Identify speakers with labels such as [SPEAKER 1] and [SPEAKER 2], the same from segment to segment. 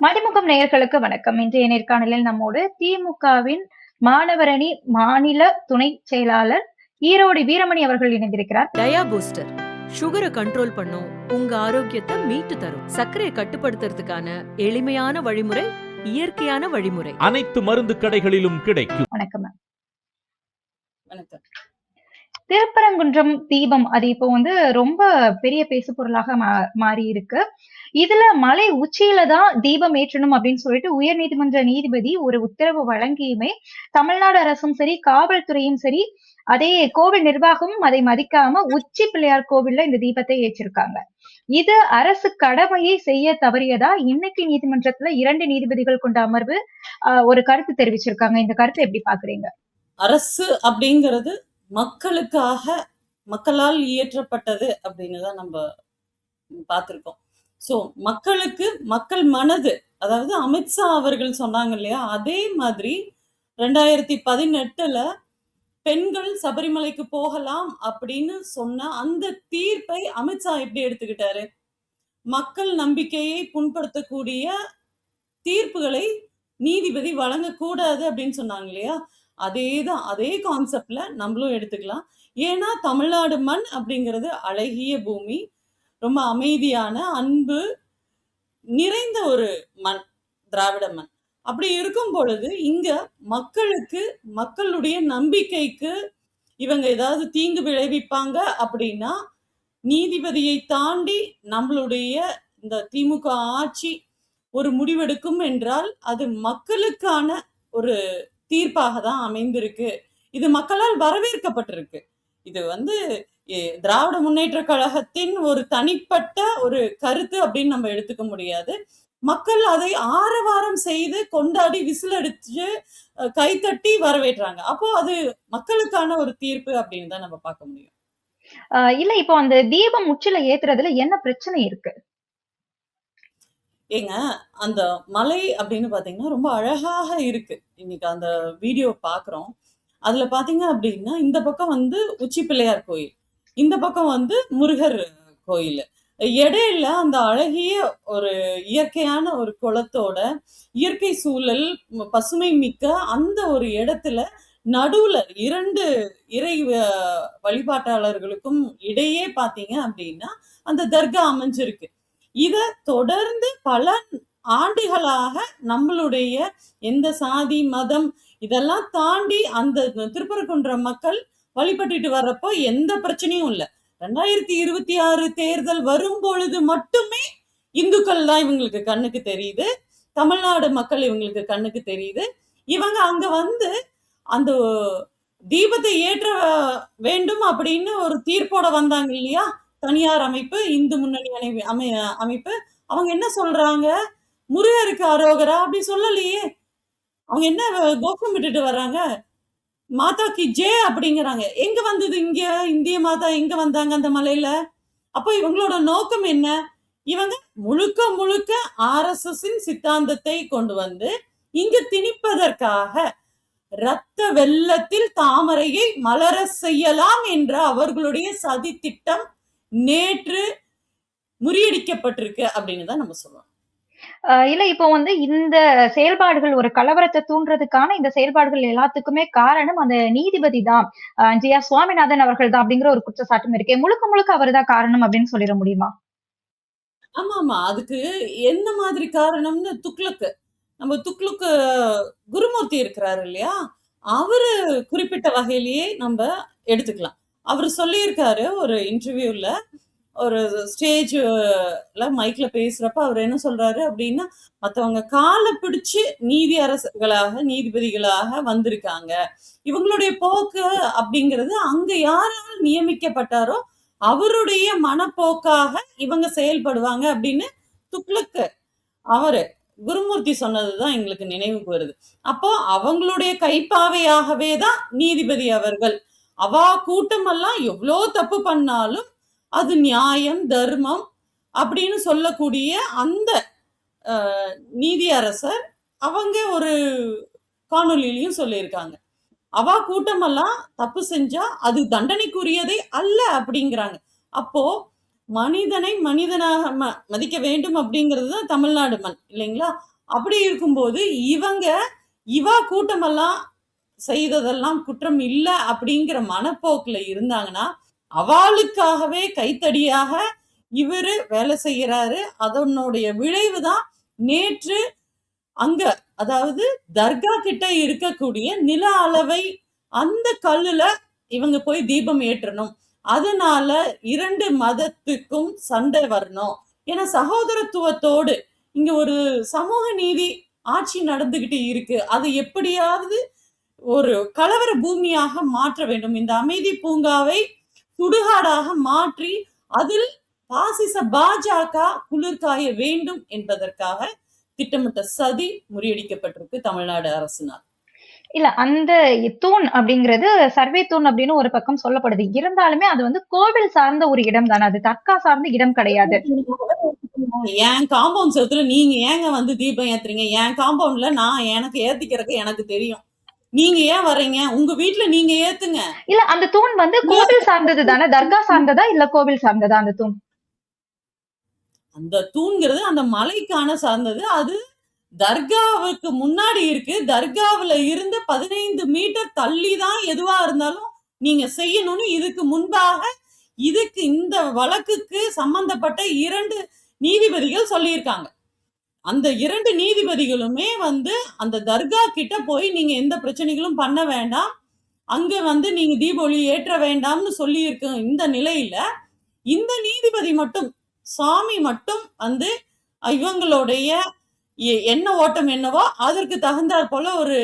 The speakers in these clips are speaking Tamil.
[SPEAKER 1] மதிமுகம் நேயர்களுக்கு வணக்கம். இன்றைய நேர்காணலில் நம்மோடு திமுகவின் மாணவரணி மாநில துணை செயலாளர் ஈரோடு வீரமணி அவர்கள் இணைந்திருக்கிறார்.
[SPEAKER 2] டயா பூஸ்டர் சுகரை கண்ட்ரோல் பண்ணும், உங்க ஆரோக்கியத்தை மீட்டு தரும். சர்க்கரையை கட்டுப்படுத்துறதுக்கான எளிமையான வழிமுறை, இயற்கையான வழிமுறை.
[SPEAKER 3] அனைத்து மருந்து கடைகளிலும் கிடைக்கும்.
[SPEAKER 1] வணக்கம்.
[SPEAKER 4] வணக்கம்.
[SPEAKER 1] திருப்பரங்குன்றம் தீபம் அது இப்போ ரொம்ப பெரிய பேசு பொருளாக மாறி இருக்கு. இதுல மலை உச்சியில தான் தீபம் ஏற்றணும் அப்படின்னு சொல்லிட்டு உயர்நீதிமன்ற நீதிபதி ஒரு உத்தரவு வழங்கியுமே தமிழ்நாடு அரசும் சரி, காவல்துறையும் சரி, அதே கோவில் நிர்வாகமும் அதை மதிக்காம உச்சி பிள்ளையார் கோவில்ல இந்த தீபத்தை ஏற்றிருக்காங்க. இது அரசு கடமையை செய்ய தவறியதா? இன்னைக்கு நீதிமன்றத்துல 2 நீதிபதிகள் கொண்ட அமர்வு ஒரு கருத்து தெரிவிச்சிருக்காங்க. இந்த கருத்தை எப்படி பாக்குறீங்க?
[SPEAKER 4] அரசு அப்படிங்கிறது மக்களுக்காக, மக்களால் இயற்றப்பட்டது அப்படின்னு தான் நம்ம பார்த்திருக்கோம். ஸோ மக்களுக்கு, மக்கள் மனது, அதாவது அமித்ஷா அவர்கள் சொன்னாங்க இல்லையா, அதே மாதிரி 2018 பெண்கள் சபரிமலைக்கு போகலாம் அப்படின்னு சொன்ன அந்த தீர்ப்பை அமித்ஷா எப்படி எடுத்துக்கிட்டாரு? மக்கள் நம்பிக்கையை புண்படுத்தக்கூடிய தீர்ப்புகளை நீதிபதி வழங்கக்கூடாது அப்படின்னு சொன்னாங்க இல்லையா, அதேதான், அதே கான்செப்ட்ல நம்மளும் எடுத்துக்கலாம். ஏன்னா தமிழ்நாடு மண் அப்படிங்கிறது அழகிய பூமி, ரொம்ப அமைதியான, அன்பு நிறைந்த ஒரு மண், திராவிட மண். அப்படி இருக்கும் பொழுது இங்க மக்களுக்கு, மக்களுடைய நம்பிக்கைக்கு இவங்க ஏதாவது தீங்கு விளைவிப்பாங்க அப்படின்னா, நீதிபதியை தாண்டி நம்மளுடைய இந்த திமுக ஆட்சி ஒரு முடிவெடுக்கும் என்றால் அது மக்களுக்கான ஒரு தீர்ப்பாக தான் அமைந்திருக்கு. இது மக்களால் வரவேற்கப்பட்டிருக்கு. இது திராவிட முன்னேற்ற கழகத்தின் ஒரு தனிப்பட்ட ஒரு கருத்து அப்படின்னு நம்ம எடுத்துக்க முடியாது. மக்கள் அதை ஆரவாரம் செய்து கொண்டாடி விசில் அடிச்சு கைத்தட்டி வரவேற்றாங்க. அப்போ அது மக்களுக்கான ஒரு தீர்ப்பு அப்படின்னு தான் நம்ம பார்க்க முடியும்.
[SPEAKER 1] இல்ல, இப்போ அந்த தீபம் உச்சில ஏத்துறதுல என்ன பிரச்சனை இருக்கு?
[SPEAKER 4] ஏங்க, அந்த மலை அப்படின்னு பாத்தீங்கன்னா ரொம்ப அழகாக இருக்கு. இன்னைக்கு அந்த வீடியோ பாக்குறோம். அதுல பாத்தீங்க அப்படின்னா இந்த பக்கம் உச்சி பிள்ளையார் கோயில், இந்த பக்கம் முருகர் கோயில். இடையில அந்த அழகிய ஒரு இயற்கையான ஒரு குளத்தோட இயற்கை சூழல், பசுமை மிக்க அந்த ஒரு இடத்துல நடுவுல 2 இறை வழிபாட்டாளர்களுக்கும் இடையே பாத்தீங்க அப்படின்னா அந்த தர்கா அமைஞ்சிருக்கு. இத தொடர்ந்து பல ஆண்டுகளாக நம்மளுடைய எந்த சாதி, மதம் இதெல்லாம் தாண்டி அந்த திருப்பரங்குன்றம் மக்கள் வழிபட்டுட்டு வர்றப்போ எந்த பிரச்சனையும் இல்லை. 2026 தேர்தல் வரும் பொழுது மட்டுமே இந்துக்கள் தான் இவங்களுக்கு கண்ணுக்கு தெரியுது, தமிழ்நாடு மக்கள் இவங்களுக்கு கண்ணுக்கு தெரியுது. இவங்க அங்க அந்த தீபத்தை ஏற்ற வேண்டும் அப்படின்னு ஒரு தீர்ப்போட வந்தாங்க இல்லையா, தனியார் அமைப்பு, இந்து முன்னணி அமைப்பு. அவங்க என்ன சொல்றாங்க? முருகருக்கு அரோகரா அப்படி சொல்லலையே. அவங்க என்ன கோஷம் விட்டுட்டு வர்றாங்க? மாதா கி ஜே அப்படிங்கிறாங்க. எங்க வந்தது இங்க இந்திய மாதா எங்க வந்தாங்க அந்த மலையில? அப்போ இவங்களோட நோக்கம் என்ன? இவங்க முழுக்க முழுக்க ஆர்எஸ்எஸ் சித்தாந்தத்தை கொண்டு இங்க திணிப்பதற்காக இரத்த வெள்ளத்தில் தாமரையை மலர செய்யலாம் என்ற அவர்களுடைய சதி திட்டம் நேற்று முறியடிக்கப்பட்டிருக்கு அப்படின்னு தான் நம்ம சொல்லுவோம்.
[SPEAKER 1] இல்ல, இப்போ இந்த செயல்பாடுகள் ஒரு கலவரத்தை தூண்டுறதுக்கான இந்த செயல்பாடுகள் எல்லாத்துக்குமே காரணம் அந்த நீதிபதி தான், ஜி ஆர் சுவாமிநாதன் அவர்கள் தான் அப்படிங்கிற ஒரு குற்றச்சாட்டும் இருக்கு. முழுக்க முழுக்க அவர் தான் காரணம் அப்படின்னு சொல்லிட முடியுமா?
[SPEAKER 4] ஆமா ஆமா, அதுக்கு என்ன மாதிரி காரணம்னு நம்ம துக்ளுக்கு குருமூர்த்தி இருக்கிறாரு இல்லையா, அவரு குறிப்பிட்ட வகையிலேயே நம்ம எடுத்துக்கலாம். அவர் சொல்லியிருக்காரு ஒரு இன்டர்வியூல, ஒரு ஸ்டேஜ்ல மைக்ல பேசுறப்ப அவர் என்ன சொல்றாரு அப்படின்னா, மற்றவங்க காலை பிடிச்சு நீதிபதிகளாக வந்திருக்காங்க, இவங்களுடைய போக்கு அப்படிங்கிறது அங்க யாரால் நியமிக்கப்பட்டாரோ அவருடைய மனப்போக்காக இவங்க செயல்படுவாங்க அப்படின்னு துக்ளக்கு அவரு குருமூர்த்தி சொன்னதுதான் எங்களுக்கு நினைவுக்கு வருது. அப்போ அவங்களுடைய கைப்பாவையாகவே தான் நீதிபதி அவர்கள். அவா கூட்டமெல்லாம் எவ்வளோ தப்பு பண்ணாலும் அது நியாயம், தர்மம் அப்படின்னு சொல்லக்கூடிய அந்த நீதியரசர் அவங்க ஒரு காணொலியிலையும் சொல்லியிருக்காங்க, அவா கூட்டமெல்லாம் தப்பு செஞ்சா அது தண்டனைக்குரியதே அல்ல அப்படிங்கிறாங்க. அப்போ மனிதனை மனிதனாக மதிக்க வேண்டும் அப்படிங்கிறது தான் தமிழ்நாடு மண் இல்லைங்களா? அப்படி இருக்கும்போது இவா கூட்டமெல்லாம் செய்ததெல்லாம் குற்றம் இல்லை அப்படிங்கிற மனப்போக்குல இருந்தாங்கன்னா அவளுக்காகவே கைத்தடியாக இவரு வேலை செய்யறாரு. அதனுடைய விளைவு தான் நேற்று அங்க, அதாவது தர்கா கிட்ட இருக்கக்கூடிய நில அளவை அந்த கல்லுல இவங்க போய் தீபம் ஏற்றணும். அதனால 2 மதத்துக்கும் சண்டை வரணும். ஏன்னா சகோதரத்துவத்தோடு இங்க ஒரு சமூக நீதி ஆட்சி நடந்துகிட்டு இருக்கு. அது எப்படியாவது ஒரு கலவர பூமியாக மாற்ற வேண்டும். இந்த அமைதி பூங்காவை சுடுகாடாக மாற்றி அதில் பாசிச பாஜக குளிர்காய வேண்டும் என்பதற்காக திட்டமிட்ட சதி முறியடிக்கப்பட்டிருக்கு தமிழ்நாடு அரசினால்.
[SPEAKER 1] இல்ல அந்த தூண் அப்படிங்கிறது சர்வே தூண் அப்படின்னு ஒரு பக்கம் சொல்லப்படுது. இருந்தாலுமே அது வந்து கோவில் சார்ந்த ஒரு இடம் தானே, அது தர்கா சார்ந்த இடம் கிடையாது.
[SPEAKER 4] என் காம்பவுண்ட் செவுத்துல நீங்க ஏங்க வந்து தீபம் ஏத்துறீங்க? என் காம்பவுண்ட்ல நான் எனக்கு ஏத்திக்கிறதுக்கு எனக்கு தெரியும். நீங்க ஏன் வர்றீங்க? உங்க வீட்டுல நீங்க ஏத்துங்க.
[SPEAKER 1] இல்ல அந்த தூண் வந்து கோவில் சார்ந்தது தானே, தர்கா சார்ந்ததா இல்ல கோவில் சார்ந்ததா அந்த தூண்?
[SPEAKER 4] அந்த தூண்கிறது அந்த மலைக்கான சார்ந்தது. அது தர்காவுக்கு முன்னாடி இருக்கு. தர்காவுல இருந்து 15 மீட்டர் தள்ளி தான் எதுவா இருந்தாலும் நீங்க செய்யணும்னு இதுக்கு முன்பாக இந்த வழக்குக்கு சம்பந்தப்பட்ட 2 நீதிபதிகள் சொல்லியிருக்காங்க. அந்த 2 நீதிபதிகளுமே வந்து அந்த தர்கா கிட்ட போய் நீங்க எந்த பிரச்சனைகளும் பண்ண வேண்டாம், அங்க வந்து நீங்க தீபாவளி ஏற்ற வேண்டாம்னு சொல்லி இருக்கு. இந்த நிலையில இந்த நீதிபதி மட்டும், சாமி மட்டும் வந்து இவங்களுடைய என்ன ஓட்டம் என்னவோ அதற்கு தகுந்தாற் போல ஒரு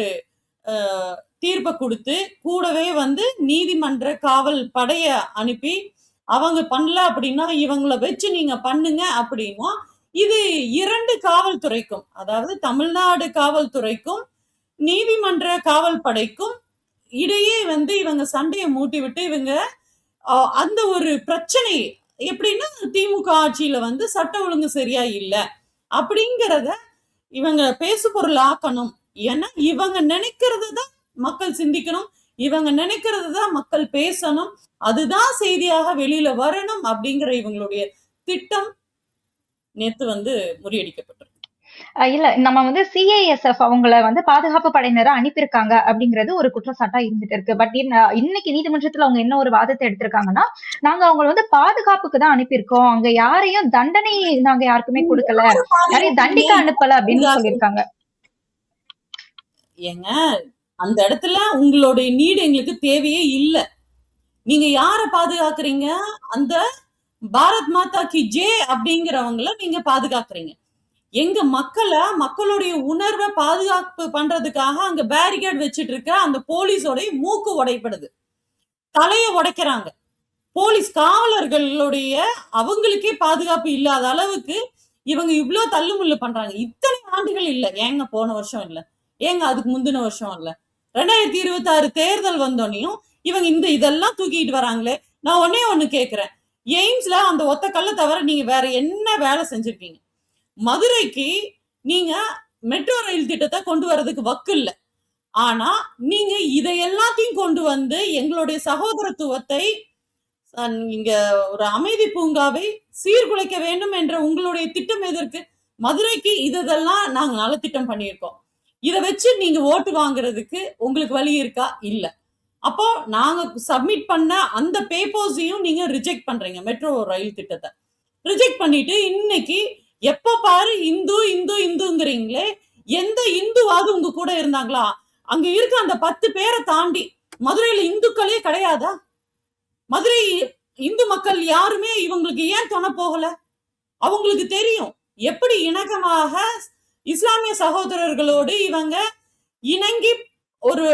[SPEAKER 4] தீர்ப்பை கொடுத்து, கூடவே வந்து நீதிமன்ற காவல் படைய அனுப்பி அவங்க பண்ணல அப்படின்னா இவங்களை வச்சு நீங்க பண்ணுங்க அப்படின்னா, இது 2 காவல்துறைக்கும், அதாவது தமிழ்நாடு காவல்துறைக்கும் நீதிமன்ற காவல் படைக்கும் இடையே வந்து இவங்க சண்டையை மூட்டி விட்டு இவங்க அந்த ஒரு பிரச்சனை எப்படின்னா திமுக ஆட்சியில வந்து சட்ட ஒழுங்கு சரியா இல்லை அப்படிங்கிறத இவங்க பேசு பொருள் ஆக்கணும். ஏன்னா இவங்க நினைக்கிறது தான் மக்கள் சிந்திக்கணும், இவங்க நினைக்கிறது தான் மக்கள் பேசணும், அதுதான் செய்தியாக வெளியில வரணும் அப்படிங்கிற இவங்களுடைய திட்டம் நேத்து வந்து முறியடிக்கப்பட்டிருக்கு.
[SPEAKER 1] இல்ல நம்ம வந்து சிஐஎஸ்எஃப் அவங்கள வந்து பாதுகாப்பு படையினரை அனுப்பியிருக்காங்க அப்படிங்கிறது ஒரு குற்றச்சாட்டா இருந்துட்டு இருக்கு. பட் இன்னைக்கு நீதிமன்றத்துல அவங்க என்ன ஒரு வாதத்தை எடுத்திருக்காங்கன்னா, நாங்க அவங்களை வந்து பாதுகாப்புக்கு தான் அனுப்பியிருக்கோம், அங்க யாரையும் தண்டனை நாங்க யாருக்குமே கொடுக்கல, யாரையும் தண்டிக்க அனுப்பல அப்படின்னு சொல்லியிருக்காங்க.
[SPEAKER 4] ஏங்க அந்த இடத்துல உங்களுடைய நீடு எங்களுக்கு தேவையே இல்லை. நீங்க யார பாதுகாக்கிறீங்க? அந்த பாரத் மாதா கி ஜே அப்படிங்கிறவங்கள நீங்க பாதுகாக்கிறீங்க. எங்க மக்களுடைய உணர்வை பாதுகாப்பு பண்றதுக்காக அங்க பேரிகேட் வச்சிட்டு இருக்க அந்த போலீஸோடைய மூக்கு உடைப்படுது, தலையை உடைக்கிறாங்க. போலீஸ் காவலர்களுடைய அவங்களுக்கே பாதுகாப்பு இல்லாத அளவுக்கு இவங்க இவ்வளவு தள்ளுமுள்ளு பண்றாங்க. இத்தனை ஆண்டுகள் இல்ல ஏங்க, போன வருஷம் இல்ல ஏங்க, அதுக்கு முந்தின வருஷம் இல்ல, 2026 தேர்தல் வந்தோனையும் இவங்க இதெல்லாம் தூக்கிட்டு வராங்களே. நான் ஒண்ணு கேக்குறேன், எய்ம்ஸ்ல அந்த ஒத்த கல்ல தவிர நீங்க வேற என்ன வேலை செஞ்சிருக்கீங்க? மதுரைக்கு நீங்க மெட்ரோ ரயில் திட்டத்தை கொண்டு வர்றதுக்கு வக்கு இல்லை. ஆனா நீங்க இதை எல்லாத்தையும் கொண்டு வந்து எங்களுடைய சகோதரத்துவத்தை, இங்க ஒரு அமைதி பூங்காவை சீர்குலைக்க வேண்டும் என்ற உங்களுடைய திட்டம் எதற்கு? மதுரைக்கு இதெல்லாம் நாங்க நல்ல திட்டம் பண்ணியிருக்கோம், இதை வச்சு நீங்க ஓட்டு வாங்குறதுக்கு உங்களுக்கு வழி இருக்கா? இல்ல. அப்போ நாங்க சப்மிட் பண்ண அந்த பேப்பர்ஸையும் நீங்க ரிஜெக்ட் பண்றீங்க. மெட்ரோ ரயில் திட்டத்தை ரிஜெக்ட் பண்ணிட்டு இன்னைக்கு எப்ப பாரு இந்து இந்து இந்துங்கிறீங்களே. எந்த இந்துவாவது உங்க கூட இருந்தாங்களா? அங்க இருக்க அந்த 10 பேரை தாண்டி மதுரையில இந்துக்களே கிடையாதா? மதுரை இந்து மக்கள் யாருமே இவங்களுக்கு ஏன் துணை போகல? அவங்களுக்கு தெரியும் எப்படி இணக்கமாக இஸ்லாமிய சகோதரர்களோடு இவங்க இணங்கி ஒரு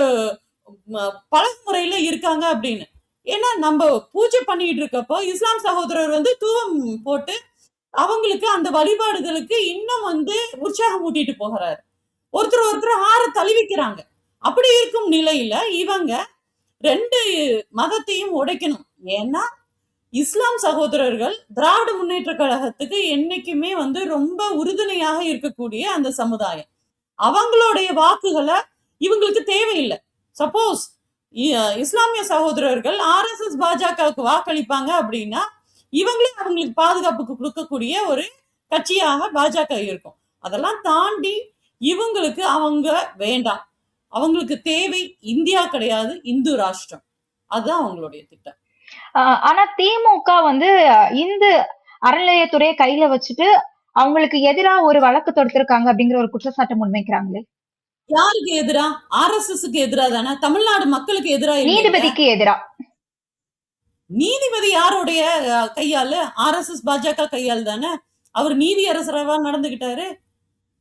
[SPEAKER 4] பழகுமுறையில இருக்காங்க அப்படின்னு. ஏன்னா நம்ம பூஜை பண்ணிட்டு இருக்கப்போ இஸ்லாம் சகோதரர் வந்து தூவம் போட்டு அவங்களுக்கு அந்த வழிபாடுகளுக்கு இன்னும் வந்து உற்சாகம் ஊட்டிட்டு போகிறாரு. ஒருத்தர் ஆற தழுவிக்கிறாங்க. அப்படி இருக்கும் நிலையில இவங்க 2 மதத்தையும் உடைக்கணும். ஏன்னா இஸ்லாம் சகோதரர்கள் திராவிட முன்னேற்ற கழகத்துக்கு என்னைக்குமே வந்து ரொம்ப உறுதுணையாக இருக்கக்கூடிய அந்த சமுதாயம். அவங்களுடைய வாக்குகளை இவங்களுக்கு தேவையில்லை. சப்போஸ் இஸ்லாமிய சகோதரர்கள் RSS பாஜகவுக்கு வாக்களிப்பாங்க அப்படின்னா இவங்களே அவங்களுக்கு பாதுகாப்புக்கு கொடுக்கக்கூடிய ஒரு கட்சியாக பாஜக இருக்கும். அதெல்லாம் தாண்டி இவங்களுக்கு அவங்க வேண்டாம். அவங்களுக்கு தேவை இந்தியா கிடையாது, இந்து ராஷ்டிரம். அதுதான் அவங்களுடைய திட்டம்.
[SPEAKER 1] ஆனா திமுக வந்து இந்து அறநிலையத்துறையை கையில வச்சுட்டு அவங்களுக்கு எதிரா ஒரு வழக்கு தொடுத்திருக்காங்க அப்படிங்கிற ஒரு குற்றச்சாட்டு முன்வைக்கிறாங்களே.
[SPEAKER 4] யாருக்கு எதிரா? ஆர்எஸ்எஸ்க்கு எதிரா தானே, தமிழ்நாடு மக்களுக்கு எதிரா இல்லைங்க.
[SPEAKER 1] நீதிபதிக்கு எதிரா.
[SPEAKER 4] நீதிபதி யாருடைய கையால? ஆர்எஸ்எஸ் பாஜக கையால் தானே. அவர் நீதி அரசரவா நடந்துகிட்டாரு.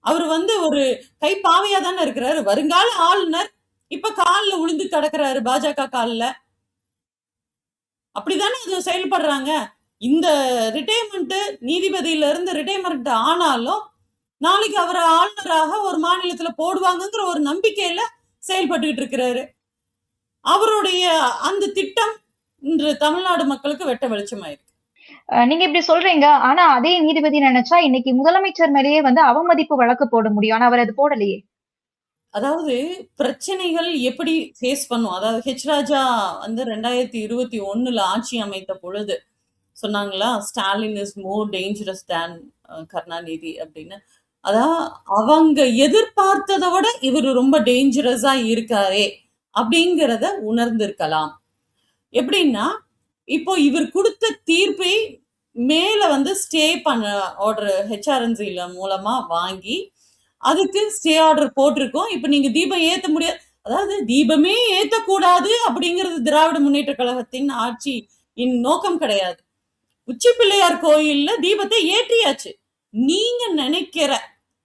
[SPEAKER 4] அவர் வந்து ஒரு கைப்பாவையா தானே இருக்கிறாரு. வருங்கால ஆளுநர் இப்ப கால்ல விழுந்து கிடக்குறாரு, பாஜக கால்ல. அப்படிதானே அது செயல்படுறாங்க. இந்த ரிட்டையர்மெண்ட், நீதிபதியில இருந்து ரிட்டையர்மெண்ட் ஆனாலும் நாளைக்கு அவரை ஆளுநராக ஒரு மாநிலத்துல போடுவாங்கங்கிற ஒரு நம்பிக்கையில செயல்பட்டுக்கிட்டு இருக்கிறாரு. அவருடைய அந்த திட்டம் இன்று தமிழ்நாடு மக்களுக்கு வெட்ட வெளிச்சமாயிருக்கு.
[SPEAKER 1] நீங்க இப்படி சொல்றீங்க. ஆனா அதே நீதிபதி நினைச்சா இன்னைக்கு முதலமைச்சர் மேலேயே வந்து அவமதிப்பு வழக்கு போட முடியும். ஆனா அவர் அது போடலையே.
[SPEAKER 4] அதாவது பிரச்சனைகள் எப்படி ஃபேஸ் பண்ணும். அதாவது ஹெச் ராஜா வந்து 2021 ஆட்சி அமைத்த பொழுது சொன்னாங்களா, ஸ்டாலின் இஸ் மோர் டேஞ்சரஸ் தேன் கருணாநிதி அப்படின்னு. அதான் அவங்க எதிர்பார்த்ததை விட இவர் ரொம்ப டேஞ்சரஸா இருக்காரே அப்படிங்கிறத உணர்ந்திருக்கலாம். எப்படின்னா, இப்போ இவர் கொடுத்த தீர்ப்பை மேல வந்து ஸ்டே பண்ண ஆர்டர் ஹெச்ஆர்என்சில மூலமா வாங்கி அதுக்கு ஸ்டே ஆர்டர் போட்டிருக்கோம். இப்ப நீங்க தீபம் ஏத்த முடியாது. அதாவது தீபமே ஏத்தக்கூடாது அப்படிங்கிறது திராவிட முன்னேற்ற கழகத்தின் ஆட்சியின் நோக்கம் கிடையாது. உச்சி பிள்ளையார் கோயில்ல தீபத்தை ஏற்றியாச்சு. நீங்க நினைக்கிற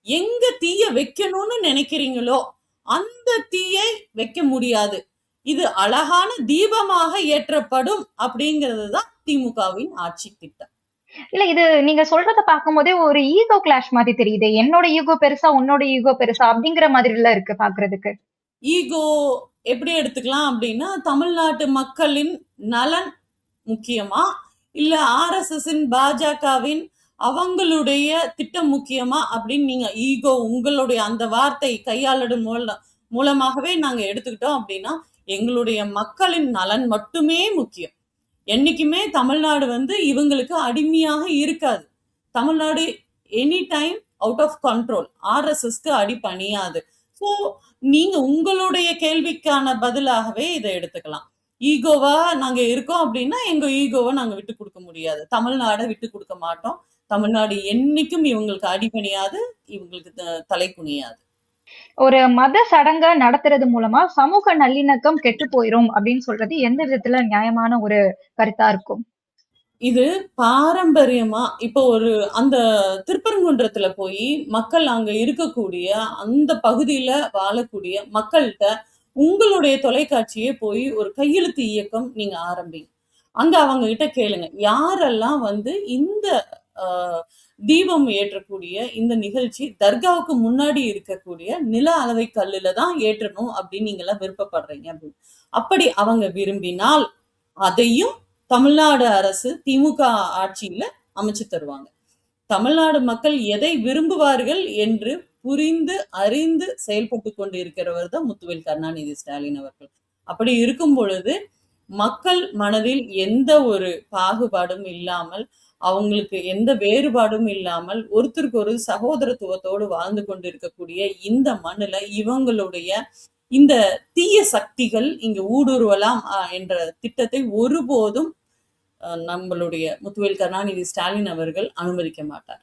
[SPEAKER 4] எங்க தீய வைக்கணும்னு நினைக்கிறீங்களோ அந்த தீயை வைக்க முடியாது. இது அழகான தீபமாக ஏற்றப்படும் அப்படிங்கிறது தான் திமுகவின் ஆட்சி திட்டம்.
[SPEAKER 1] இல்ல இது நீங்க சொல்றத பார்க்கும்போதே ஒரு ஈகோ கிளாஷ் மாதிரி தெரியுது. என்னோட ஈகோ பெருசா, உன்னோட ஈகோ பெருசா அப்படிங்கிற மாதிரி எல்லாம் இருக்கு பாக்குறதுக்கு.
[SPEAKER 4] ஈகோ எப்படி எடுத்துக்கலாம் அப்படின்னா, தமிழ்நாட்டு மக்களின் நலன் முக்கியமா, இல்ல ஆர்எஸ்எஸ்ஸின் பாஜகவின் அவங்களுடைய திட்டம் முக்கியமா அப்படின்னு நீங்க ஈகோ உங்களுடைய அந்த வார்த்தை கையாளடும் மூலமாகவே நாங்க எடுத்துக்கிட்டோம் அப்படின்னா, எங்களுடைய மக்களின் நலன் மட்டுமே முக்கியம். என்னைக்குமே தமிழ்நாடு வந்து இவங்களுக்கு அடிமையாக இருக்காது. Tamil Nadu any time out of control. ஆர்எஸ்எஸ்க்கு அடி பணியாது. ஸோ நீங்க உங்களுடைய கேள்விக்கான பதிலாகவே இதை எடுத்துக்கலாம். ஈகோவா நாங்க இருக்கோம் அப்படின்னா எங்க ஈகோவை நாங்க விட்டு கொடுக்க முடியாது. தமிழ்நாடை விட்டு கொடுக்க மாட்டோம். தமிழ்நாடு என்னைக்கும் இவங்களுக்கு அடிபணியாது, இவங்களுக்கு தலை குனியாது.
[SPEAKER 1] ஒரு மத சடங்கா நடத்துறது மூலமா சமூக நல்லிணக்கம் கெட்டு போயிரும் அப்படின்னு சொல்றது எந்த விதத்துல நியாயமான ஒரு கருத்தா இருக்கும்?
[SPEAKER 4] இது பாரம்பரியமா இப்போ ஒரு அந்த திருப்பரங்குன்றத்துல போய் மக்கள் அங்க இருக்கக்கூடிய அந்த பகுதியில வாழக்கூடிய மக்கள்கிட்ட உங்களுடைய தொலைக்காட்சியே போய் ஒரு கையெழுத்து இயக்கம் நீங்க ஆரம்பிங்க. அங்க அவங்க கிட்ட கேளுங்க, யாரெல்லாம் வந்து இந்த தீபம் ஏற்றக்கூடிய இந்த நிகழ்ச்சி தர்காவுக்கு முன்னாடி இருக்கக்கூடிய நில அளவை கல்லுல தான் ஏற்றணும் அப்படின்னு நீங்க எல்லாம் விருப்பப்படுறீங்க அப்படின்னு. அப்படி அவங்க விரும்பினால் அதையும் தமிழ்நாடு அரசு திமுக ஆட்சியில அமைச்சு தருவாங்க. தமிழ்நாடு மக்கள் எதை விரும்புவார்கள் என்று புரிந்து அறிந்து செயல்பட்டு கொண்டு இருக்கிறவர் தான் முத்துவேல் கருணாநிதி ஸ்டாலின் அவர்கள். அப்படி இருக்கும் பொழுது மக்கள் மனதில் எந்த ஒரு பாகுபாடும் இல்லாமல், அவங்களுக்கு எந்த வேறுபாடும் இல்லாமல் ஒருத்தருக்கு ஒரு சகோதரத்துவத்தோடு வாழ்ந்து கொண்டிருக்கக்கூடிய இந்த மண்ணுல இவங்களுடைய இந்த தீய சக்திகள் இங்க ஊடுருவலாம் என்ற திட்டத்தை ஒருபோதும் நம்மளுடைய முத்துவேல் கருணாநிதி ஸ்டாலின் அவர்கள் அனுமதிக்க மாட்டார்.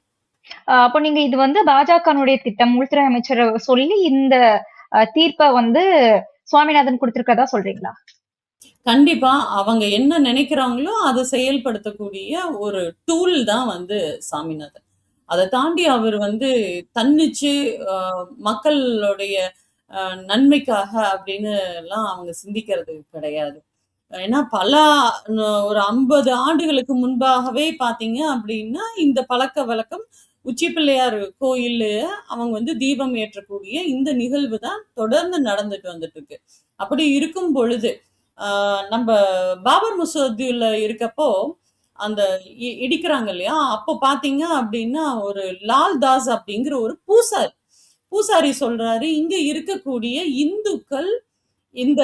[SPEAKER 1] அப்போ நீங்க இது வந்து பாஜகனுடைய திட்டம், உள்துறை அமைச்சர் சொல்லி இந்த தீர்ப்பை வந்து சுவாமிநாதன் கொடுத்திருக்கதா சொல்றீங்களா?
[SPEAKER 4] கண்டிப்பா அவங்க என்ன நினைக்கிறாங்களோ அதை செயல்படுத்தக்கூடிய ஒரு டூல் தான் வந்து சாமிநாதன். அதை தாண்டி அவர் வந்து தன்னிச்சு மக்களுடைய நன்மைக்காக அப்படின்னு எல்லாம் அவங்க சிந்திக்கிறது கிடையாது. ஏன்னா ஒரு 50 ஆண்டுகளுக்கு முன்பாகவே பாத்தீங்க அப்படின்னா இந்த பழக்க வழக்கம் உச்சி பிள்ளையார் கோயில்ல அவங்க வந்து தீபம் ஏற்றக்கூடிய இந்த நிகழ்வு தான் தொடர்ந்து நடந்துட்டு வந்துட்டு இருக்கு. அப்படி இருக்கும் பொழுது நம்ம பாபர் மசூதியில இருக்கப்போ அந்த இடிக்கிறாங்க இல்லையா, அப்போ பாத்தீங்க அப்படின்னா ஒரு லால் தாஸ் அப்படிங்கிற ஒரு பூசாரி சொல்றாரு, இங்க இருக்கக்கூடிய இந்துக்கள் இந்த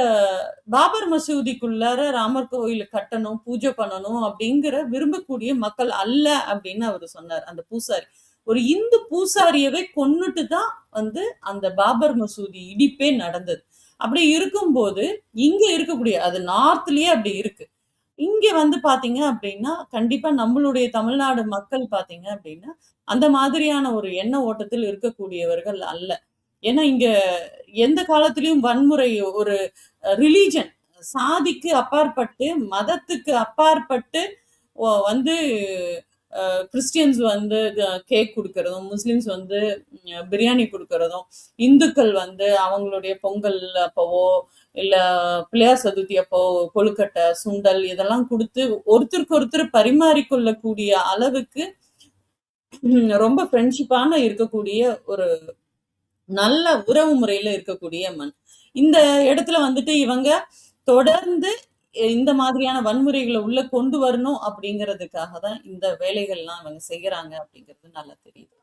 [SPEAKER 4] பாபர் மசூதிக்குள்ளார ராமர் கோயில் கட்டணும், பூஜை பண்ணணும் அப்படிங்கிற விரும்பக்கூடிய மக்கள் அல்ல அப்படின்னு அவர் சொன்னார். அந்த பூசாரி ஒரு இந்து பூசாரியவே கொன்னுட்டு தான் வந்து அந்த பாபர் மசூதி இடிப்பே நடந்தது. அப்படி இருக்கும்போது இங்க இருக்கக்கூடிய அது நார்த்லயே அப்படி இருக்கு. இங்க வந்து பாத்தீங்க அப்படின்னா கண்டிப்பா நம்மளுடைய தமிழ்நாடு மக்கள் பாத்தீங்க அப்படின்னா அந்த மாதிரியான ஒரு எண்ண ஓட்டத்தில் இருக்கக்கூடியவர்கள் அல்ல. ஏன்னா இங்க எந்த காலத்திலயும் வன்முறை ஒரு ரிலீஜன் சாதிக்கு அப்பாற்பட்டு மதத்துக்கு அப்பாற்பட்டு வந்து கிறிஸ்டியன்ஸ் வந்து கேக் கொடுக்கறதும், முஸ்லிம்ஸ் வந்து பிரியாணி கொடுக்கறதும், இந்துக்கள் வந்து அவங்களுடைய பொங்கல் அப்பவோ இல்ல பிள்ளையார் சதுர்த்தி அப்போ கொழுக்கட்டை, சுண்டல் இதெல்லாம் கொடுத்து ஒருத்தருக்கு ஒருத்தர் பரிமாறிக்கொள்ளக்கூடிய அளவுக்கு ரொம்ப ஃப்ரெண்ட்ஷிப்பான இருக்கக்கூடிய ஒரு நல்ல உறவு முறையில இருக்கக்கூடிய மண். இந்த இடத்துல வந்துட்டு இவங்க தொடர்ந்து இந்த மாதிரியான வன்முறைகளை உள்ள கொண்டு வரணும் அப்படிங்கிறதுக்காக தான் இந்த வேலைகள்லாம் இவங்க செய்யறாங்க அப்படிங்கிறது நல்லா தெரியுது.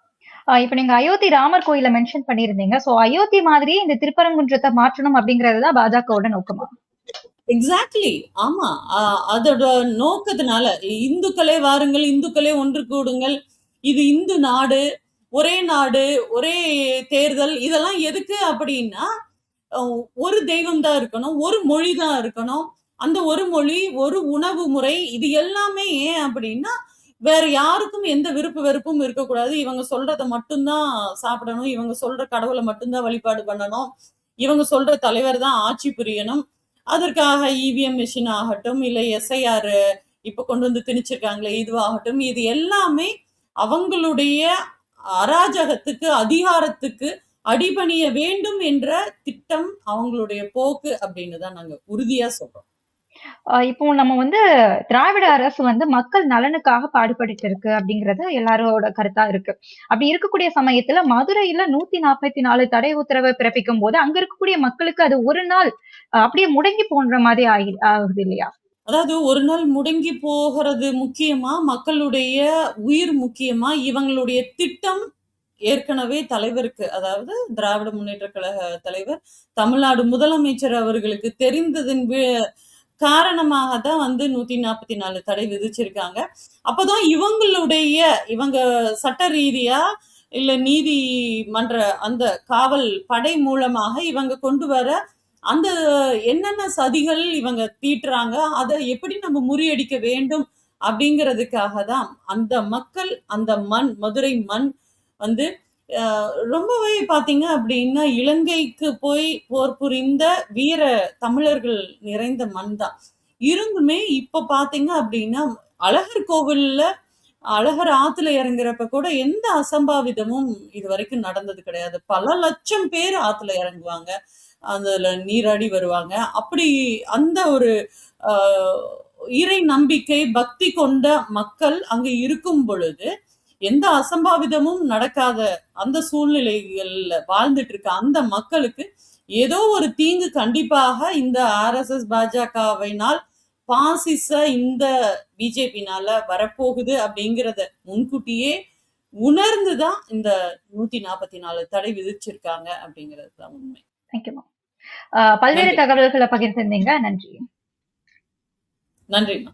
[SPEAKER 1] இப்ப நீங்க அயோத்தி ராமர் கோயில மென்ஷன் பண்ணிருந்தீங்க. சோ அயோத்தி மாதிரி இந்த திருப்பரங்குன்றத்தை மாற்றணும் அப்படிங்கறதுதான் பாஜகவோட நோக்கமா?
[SPEAKER 4] எக்ஸாக்ட்லி. ஆமா. அதோட நோக்கத்தினால இந்துக்களே வாருங்கள், இந்துக்களே ஒன்று கூடுங்கள், இது இந்து நாடு, ஒரே தேர்தல், இதெல்லாம் எதுக்கு அப்படின்னா ஒரு தெய்வம் தான் இருக்கணும், ஒரு மொழி தான் இருக்கணும், அந்த ஒரு மொழி, ஒரு உணவு முறை, இது எல்லாமே ஏன் அப்படின்னா வேற யாருக்கும் எந்த விருப்பு வெறுப்பும் இருக்கக்கூடாது. இவங்க சொல்றத மட்டும்தான் சாப்பிடணும், இவங்க சொல்ற கடவுளை மட்டும்தான் வழிபாடு பண்ணணும், இவங்க சொல்ற தலைவர் தான் ஆட்சி புரியணும். அதற்காக இவிஎம் மிஷின் ஆகட்டும், இல்ல எஸ்ஐஆர் இப்ப கொண்டு வந்து திணிச்சிருக்காங்களே இதுவாகட்டும், இது எல்லாமே அவங்களுடைய அராஜகத்துக்கு, அதிகாரத்துக்கு அடிபணிய வேண்டும் என்ற திட்டம் அவங்களுடைய போக்கு அப்படின்னு தான் நாங்க உறுதியா சொல்றோம்.
[SPEAKER 1] இப்போ நம்ம வந்து திராவிட அரசு வந்து மக்கள் நலனுக்காக பாடுபட்டு இருக்கு அப்படிங்கறது எல்லாரோட கருத்தா இருக்கு. அப்படி இருக்கக்கூடிய சமயத்துல மதுரையில 144 தடை உத்தரவை பிறப்பிக்கும் போது அங்க இருக்கக்கூடிய மக்களுக்கு அது ஒரு நாள் அப்படியே முடங்கி போன்ற மாதிரி ஆகுது இல்லையா?
[SPEAKER 4] அதாவது ஒரு நாள் முடங்கி போகிறது முக்கியமா, மக்களுடைய உயிர் முக்கியமா, இவங்களுடைய திட்டம் ஏற்கனவே தலைவருக்கு, அதாவது திராவிட முன்னேற்ற கழக தலைவர், தமிழ்நாடு முதலமைச்சர் அவர்களுக்கு தெரிந்ததன் காரணமாக தான் வந்து 144 தடை விதிச்சிருக்காங்க. அப்பதான் இவங்க சட்ட ரீதியா இல்ல நீதிமன்ற அந்த காவல் படை மூலமாக இவங்க கொண்டு வர அந்த என்னென்ன சதிகள் இவங்க தீட்டுறாங்க, அதை எப்படி நம்ம முறியடிக்க வேண்டும் அப்படிங்கிறதுக்காக தான் அந்த மக்கள், அந்த மண், மதுரை மண் வந்து ரொம்பவே பாத்தீங்க அப்படின்னா இலங்கைக்கு போய் போர் புரிந்த வீர தமிழர்கள் நிறைந்த மண் தான். இருந்துமே இப்ப பாத்தீங்க அப்படின்னா அழகர் கோவில்ல அழகர் ஆத்துல இறங்குறப்ப கூட எந்த அசம்பாவிதமும் இது வரைக்கும் நடந்தது கிடையாது. பல லட்சம் பேர் ஆத்துல இறங்குவாங்க, அதுல நீராடி வருவாங்க. அப்படி அந்த ஒரு இறை நம்பிக்கை பக்தி கொண்ட மக்கள் அங்க இருக்கும் பொழுது எந்த அசம்பாவிதமும் நடக்காத அந்த சூழ்நிலைகள்ல வாழ்ந்துட்டு இருக்க அந்த மக்களுக்கு ஏதோ ஒரு தீங்கு கண்டிப்பாக இந்த RSS பாஜகவினால் பாசிச இந்த பிஜேபினால வரப்போகுது அப்படிங்கிறத முன்கூட்டியே உணர்ந்துதான் இந்த 144 தடை விதிச்சிருக்காங்க அப்படிங்கிறது தான் உண்மை.
[SPEAKER 1] தேங்க்யூ. பல்வேறு தகவல்களை பகிர்ந்திருந்தீங்க. நன்றி.
[SPEAKER 4] நன்றிம்மா.